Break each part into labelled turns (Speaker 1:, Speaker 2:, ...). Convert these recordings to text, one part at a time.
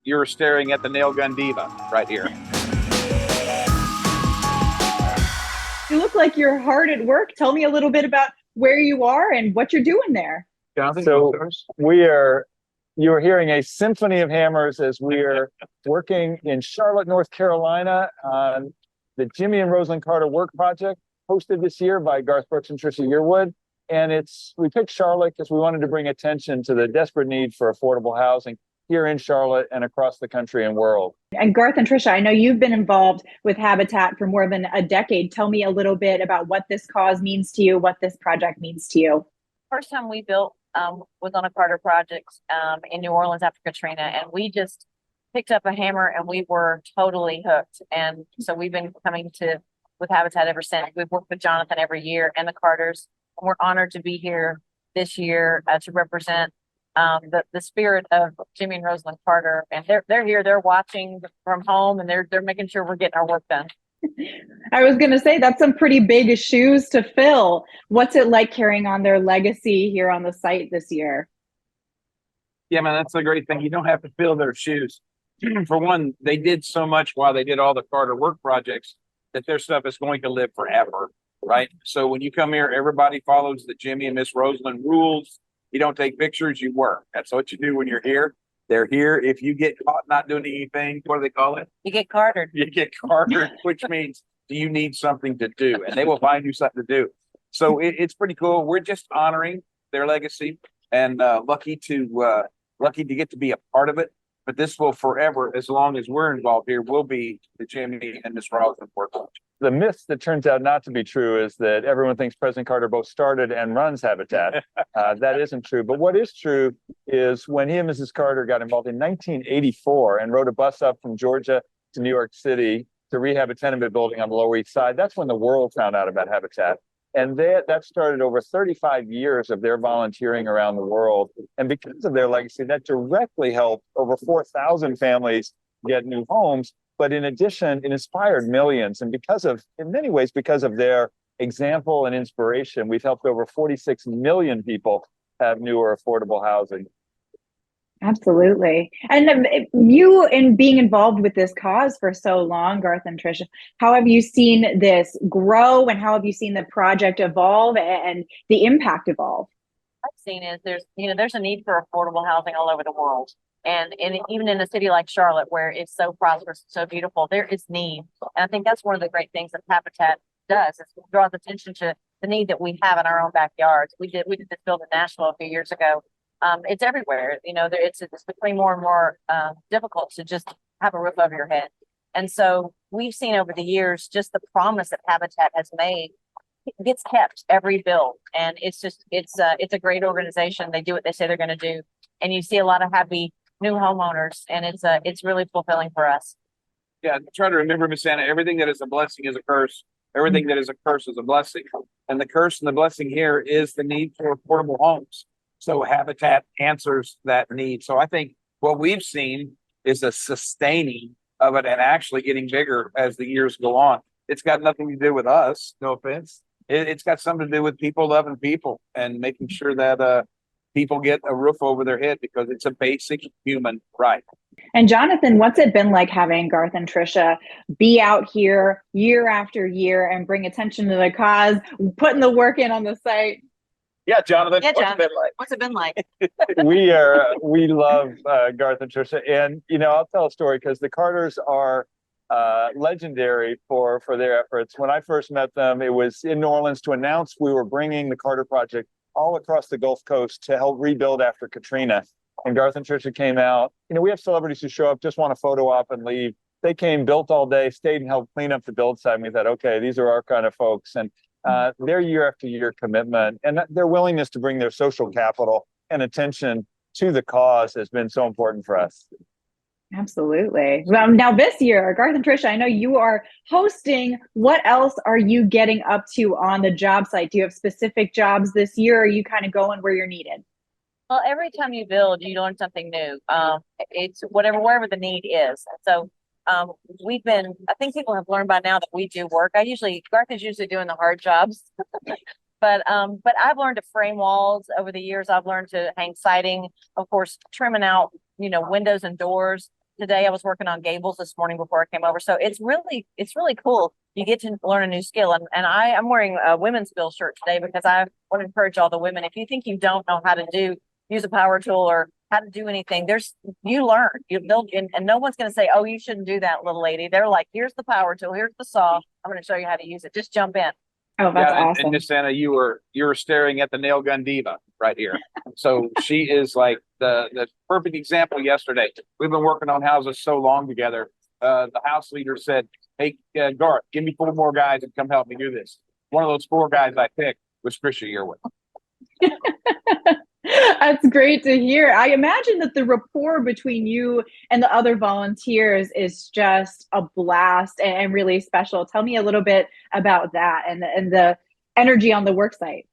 Speaker 1: you're staring at the nail gun diva right here.
Speaker 2: You look like you're hard at work. Tell me a little bit about where you are and what you're doing there.
Speaker 1: Jonathan,
Speaker 3: so you're hearing a symphony of hammers as we are working in Charlotte, North Carolina on the Jimmy and Rosalynn Carter Work Project, hosted this year by Garth Brooks and Trisha Yearwood. And we picked Charlotte because we wanted to bring attention to the desperate need for affordable housing here in Charlotte and across the country and world.
Speaker 2: And Garth and Trisha, I know you've been involved with Habitat for more than a decade. Tell me a little bit about what this cause means to you, what this project means to you.
Speaker 4: First time we built was on a Carter project in New Orleans after Katrina, and we just picked up a hammer and we were totally hooked. And so we've been coming with Habitat ever since. We've worked with Jonathan every year and the Carters. And we're honored to be here this year to represent the spirit of Jimmy and Rosalynn Carter. And they're here, they're watching from home, and they're making sure we're getting our work done.
Speaker 2: I was going to say, that's some pretty big shoes to fill. What's it like carrying on their legacy here on the site this year?
Speaker 1: Yeah, man, that's a great thing. You don't have to fill their shoes. For one, they did so much while they did all the Carter work projects that their stuff is going to live forever, right? So when you come here, everybody follows the Jimmy and Miss Rosalynn rules. You don't take pictures, you work. That's what you do when you're here. They're here. If you get caught not doing anything, what do they call it?
Speaker 4: You get Cartered.
Speaker 1: You get Cartered, which means do you need something to do? And they will find you something to do. So it's pretty cool. We're just honoring their legacy and lucky to get to be a part of it. But this will forever, as long as we're involved here, will be the Jimmy and Miss Rosalynn work.
Speaker 3: The myth that turns out not to be true is that everyone thinks President Carter both started and runs Habitat. That isn't true. But what is true is when he and Mrs. Carter got involved in 1984 and rode a bus up from Georgia to New York City to rehab a tenement building on the Lower East Side, that's when the world found out about Habitat. And that started over 35 years of their volunteering around the world. And because of their legacy, that directly helped over 4,000 families get new homes. But in addition, it inspired millions. And in many ways, because of their example and inspiration, we've helped over 46 million people have new or affordable housing.
Speaker 2: Absolutely. And you, in being involved with this cause for so long, Garth and Trisha, how have you seen this grow, and how have you seen the project evolve and the impact evolve?
Speaker 4: I've seen is there's a need for affordable housing all over the world. And even in a city like Charlotte, where it's so prosperous, so beautiful, there is need. And I think that's one of the great things that Habitat does, is it draws attention to the need that we have in our own backyards. We did this build in Nashville a few years ago. It's everywhere. It's becoming more and more difficult to just have a roof over your head. And so we've seen over the years just the promise that Habitat has made gets kept every build. And it's a great organization. They do what they say they're going to do. And you see a lot of happy new homeowners, and it's really fulfilling for us.
Speaker 1: Yeah, try to remember, Miss Anna, everything that is a blessing is a curse. Everything that is a curse is a blessing. And the curse and the blessing here is the need for affordable homes. So Habitat answers that need. So I think what we've seen is a sustaining of it and actually getting bigger as the years go on. It's got nothing to do with us, no offense. It's got something to do with people loving people and making sure that people get a roof over their head, because it's a basic human right.
Speaker 2: And Jonathan, what's it been like having Garth and Trisha be out here year after year and bring attention to the cause, putting the work in on the site?
Speaker 1: Yeah, Jonathan.
Speaker 4: Yeah, Jonathan. What's it been like?
Speaker 3: We love Garth and Trisha, and I'll tell a story because the Carters are legendary for their efforts. When I first met them, it was in New Orleans to announce we were bringing the Carter Project all across the Gulf Coast to help rebuild after Katrina. And Garth and Trisha came out. We have celebrities who show up, just want a photo op and leave. They came, built all day, stayed and helped clean up the build site. And we thought, okay, these are our kind of folks. And their year after year commitment and their willingness to bring their social capital and attention to the cause has been so important for us.
Speaker 2: Absolutely. Now this year, Garth and Trisha, I know you are hosting. What else are you getting up to on the job site? Do you have specific jobs this year, or are you kind of going where you're needed?
Speaker 4: Well, every time you build, you learn something new. It's wherever the need is. So I think people have learned by now that we do work. Garth is usually doing the hard jobs. But I've learned to frame walls over the years. I've learned to hang siding, of course, trimming out, windows and doors. today I was working on gables this morning before I came over. So it's really cool. You get to learn a new skill. And I'm wearing a women's skill shirt today because I want to encourage all the women. If you think you don't know how to use a power tool or how to do anything, you learn, you build, and no one's going to say, oh, you shouldn't do that, little lady. They're like, here's the power tool, here's the saw. I'm going to show you how to use it. Just jump in.
Speaker 2: Oh, that's
Speaker 1: Yeah,
Speaker 2: awesome.
Speaker 1: and Miss Anna, you were staring at the nail gun diva right here. So she is like the perfect example yesterday. We've been working on houses so long together. The house leader said, hey, Garth, give me 4 more guys and come help me do this. One of those 4 guys I picked was Trisha Yearwood.
Speaker 2: That's great to hear. I imagine that the rapport between you and the other volunteers is just a blast and really special. Tell me a little bit about that and the energy on the work site.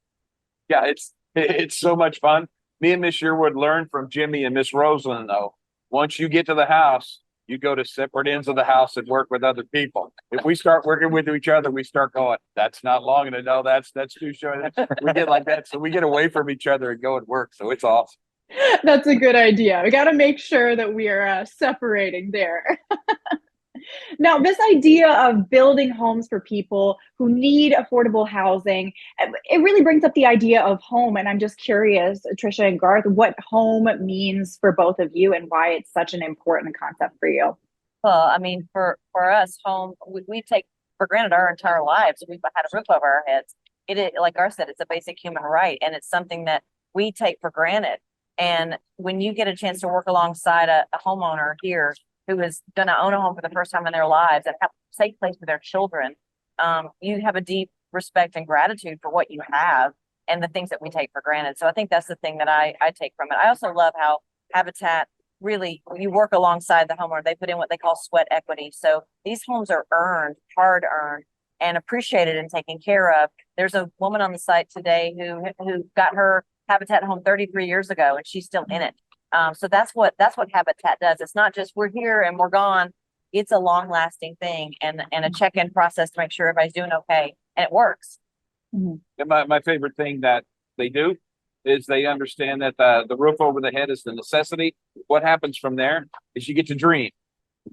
Speaker 1: Yeah, it's so much fun. Me and Miss Yearwood learned from Jimmy and Miss Rosalynn, though. Once you get to the house, you go to separate ends of the house and work with other people. If we start working with each other, we start going, that's not long enough. No, that's too short. We get like that. So we get away from each other and go and work. So it's awesome.
Speaker 2: That's a good idea. We got to make sure that we are separating there. Now, this idea of building homes for people who need affordable housing, it really brings up the idea of home. And I'm just curious, Trisha and Garth, what home means for both of you and why it's such an important concept for you.
Speaker 4: Well, I mean, for us, home, we take for granted our entire lives. We've had a roof over our heads. Like Garth said, it's a basic human right, and it's something that we take for granted. And when you get a chance to work alongside a homeowner here who is going to own a home for the first time in their lives and have a safe place for their children, you have a deep respect and gratitude for what you have and the things that we take for granted. So I think that's the thing that I take from it. I also love how Habitat really, you work alongside the homeowner. They put in what they call sweat equity. So these homes are earned, hard earned, and appreciated and taken care of. There's a woman on the site today who got her Habitat home 33 years ago, and she's still in it. So that's what Habitat does. It's not just we're here and we're gone. It's a long lasting thing and a check-in process to make sure everybody's doing okay, and it works.
Speaker 2: Mm-hmm.
Speaker 1: And my favorite thing that they do is they understand that the roof over the head is the necessity. What happens from there is you get to dream.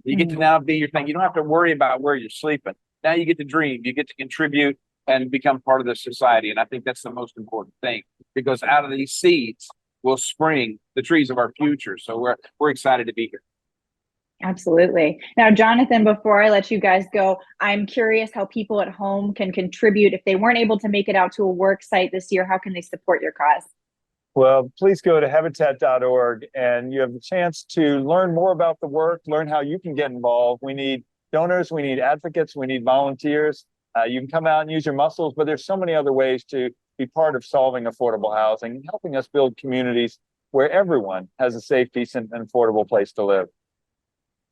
Speaker 1: You get to now be your thing. You don't have to worry about where you're sleeping. Now you get to dream. You get to contribute and become part of the society. And I think that's the most important thing, because out of these seeds will spring the trees of our future. So we're excited to be here.
Speaker 2: Absolutely. Now, Jonathan, before I let you guys go, I'm curious how people at home can contribute. If they weren't able to make it out to a work site this year, how can they support your cause?
Speaker 3: Well, please go to habitat.org and you have the chance to learn more about the work, learn how you can get involved. We need donors, we need advocates, we need volunteers. You can come out and use your muscles, but there's so many other ways to be part of solving affordable housing and helping us build communities where everyone has a safe, decent, and affordable place to live.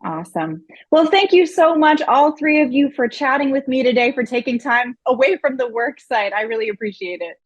Speaker 2: Awesome. Well, thank you so much, all 3 of you, for chatting with me today, for taking time away from the work site. I really appreciate it.